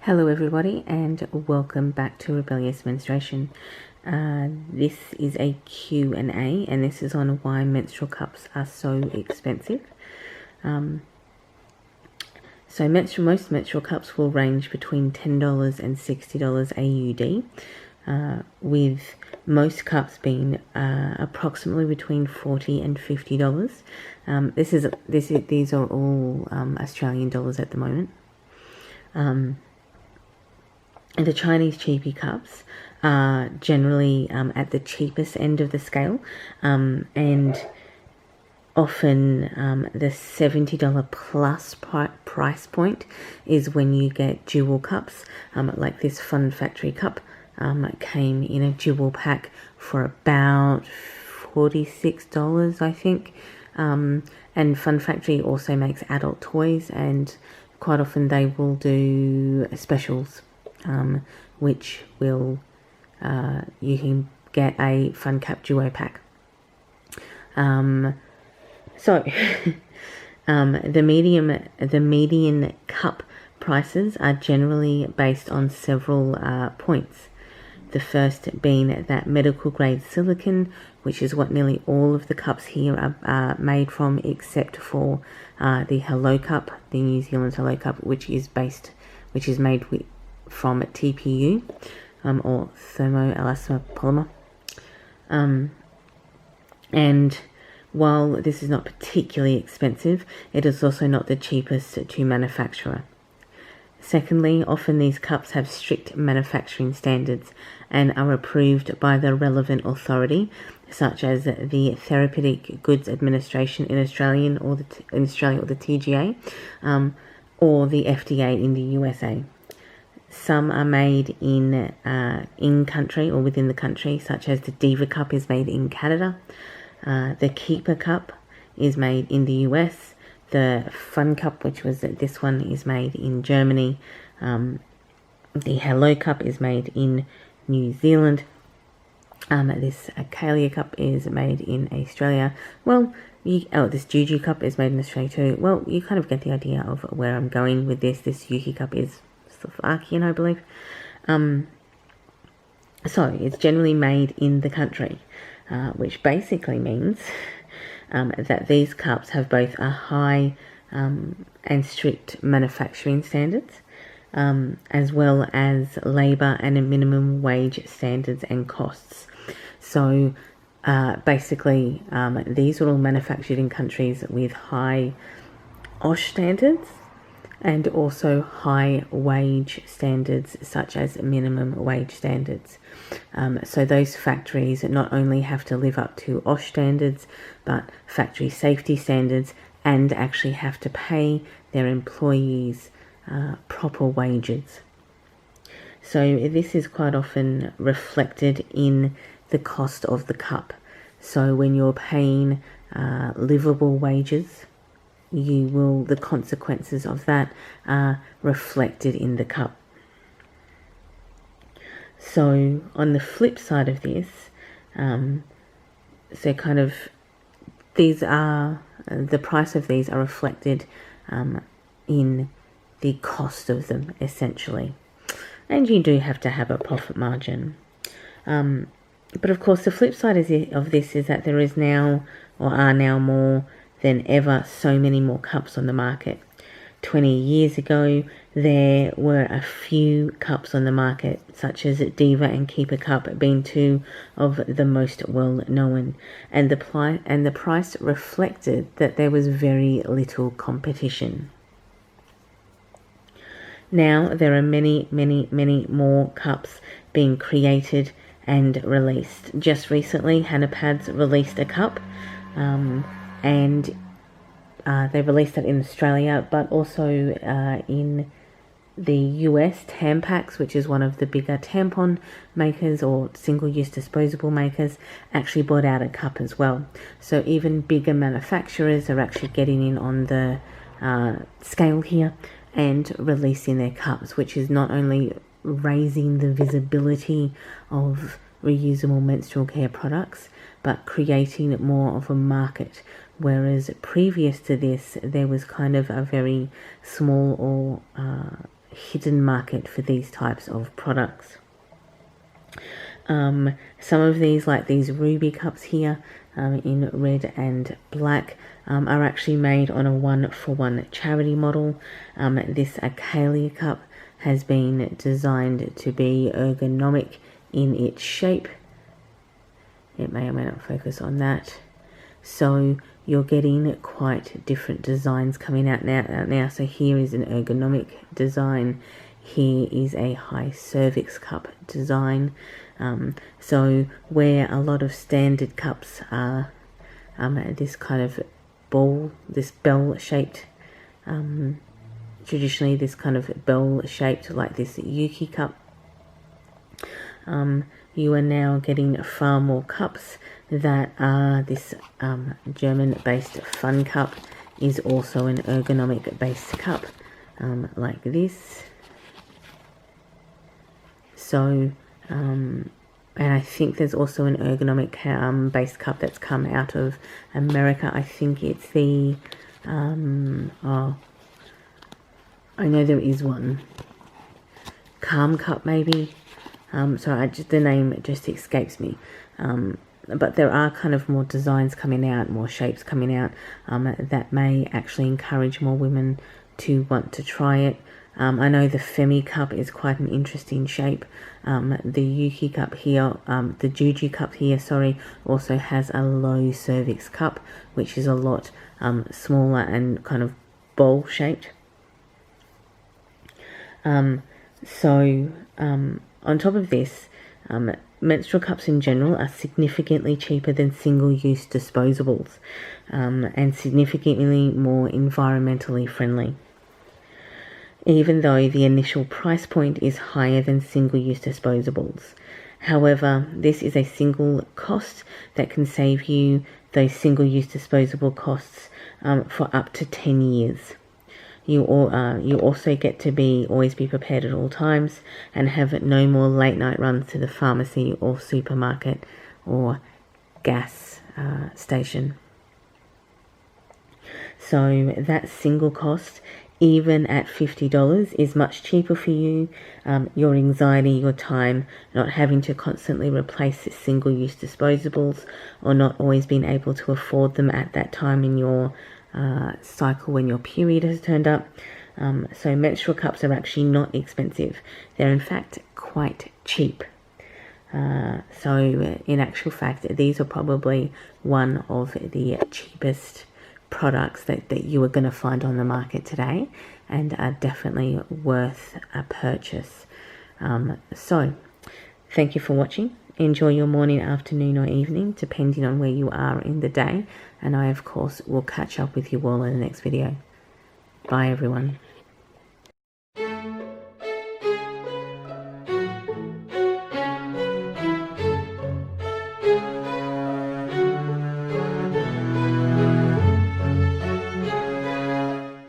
Hello everybody and welcome back to Rebellious Menstruation. This is a Q&A and this is on why menstrual cups are so expensive. So most menstrual cups will range between $10 and $60 AUD, with most cups being approximately between $40 and $50. These are all Australian dollars at the moment. The Chinese cheapy cups are generally at the cheapest end of the scale, and often the $70 plus price point is when you get dual cups, like this Fun Factory cup. Came in a dual pack for about $46, I think. And Fun Factory also makes adult toys, and quite often they will do specials, which will you can get a Fun Cap Duo pack. So the median cup prices are generally based on several points. The first being that medical grade silicone, which is what nearly all of the cups here are made from, except for the Hello Cup, the New Zealand Hello Cup, which is made from TPU, or thermoelastomer polymer. And while this is not particularly expensive, it is also not the cheapest to manufacture. Secondly, often these cups have strict manufacturing standards and are approved by the relevant authority, such as the Therapeutic Goods Administration in Australia or the TGA, or the FDA in the USA. Some are made in country or within the country, such as the Diva Cup is made in Canada. The Keeper Cup is made in the US. The Fun Cup, which was this one, is made in Germany. The Hello Cup is made in New Zealand. This Acalia Cup is made in Australia. Well, this Juju Cup is made in Australia too. Well, you kind of get the idea of where I'm going with this. This Yuki Cup is Slovakian, I believe. So it's generally made in the country, which basically means that these cups have both a high and strict manufacturing standards, as well as labour and a minimum wage standards and costs. So basically these are all manufactured in countries with high OSH standards and also high wage standards, such as minimum wage standards. So those factories not only have to live up to OSH standards, but factory safety standards, and actually have to pay their employees proper wages. So this is quite often reflected in the cost of the cup. So when you're paying livable wages, the consequences of that are reflected in the cup. So on the flip side of this, so kind of these are, the price of these are reflected in the cost of them, essentially. And you do have to have a profit margin. But of course, the flip side of this is that there is now, or are now, more than ever so many more cups on the market. 20 years ago, there were a few cups on the market, such as Diva and Keeper Cup being two of the most well-known, and the price reflected that there was very little competition. Now there are many more cups being created and released. Just recently, Hannah Pads released a cup, and they released it in Australia, but also in the US. Tampax, which is one of the bigger tampon makers or single-use disposable makers, actually brought out a cup as well. So even bigger manufacturers are actually getting in on the scale here and releasing their cups, which is not only raising the visibility of reusable menstrual care products, but creating more of a market. Whereas previous to this, there was kind of a very small or hidden market for these types of products. Some of these, like these ruby cups here, in red and black, are actually made on a 1-for-1 charity model. This Acacia cup has been designed to be ergonomic in its shape. It may or may not focus on that. So you're getting quite different designs coming out now. So here is an ergonomic design. Here is a high cervix cup design. So where a lot of standard cups are this kind of bell-shaped, traditionally this kind of bell-shaped, like this Yuki cup, you are now getting far more cups that are this German-based Fun Cup is also an ergonomic-based cup, like this. So, and I think there's also an ergonomic based cup that's come out of America. I think it's the, I know there is one, Calm Cup maybe. Sorry, the name just escapes me. But there are kind of more designs coming out, more shapes coming out, that may actually encourage more women to want to try it. I know the Femi cup is quite an interesting shape. The Yuki cup here, the Juju cup here, sorry, also has a low cervix cup, which is a lot smaller and kind of bowl shaped. On top of this, menstrual cups in general are significantly cheaper than single-use disposables, and significantly more environmentally friendly. Even though the initial price point is higher than single-use disposables. However, this is a single cost that can save you those single-use disposable costs for up to 10 years. You also get to always be prepared at all times and have no more late night runs to the pharmacy or supermarket or gas station. So that single cost, even at $50, is much cheaper for you. Your anxiety, your time, not having to constantly replace single-use disposables or not always being able to afford them at that time in your cycle when your period has turned up. So menstrual cups are actually not expensive. They're in fact quite cheap. So in actual fact, these are probably one of the cheapest products that you are going to find on the market today, and are definitely worth a purchase. So thank you for watching. Enjoy your morning, afternoon or evening, depending on where you are in the day, and I of course will catch up with you all in the next video. Bye everyone.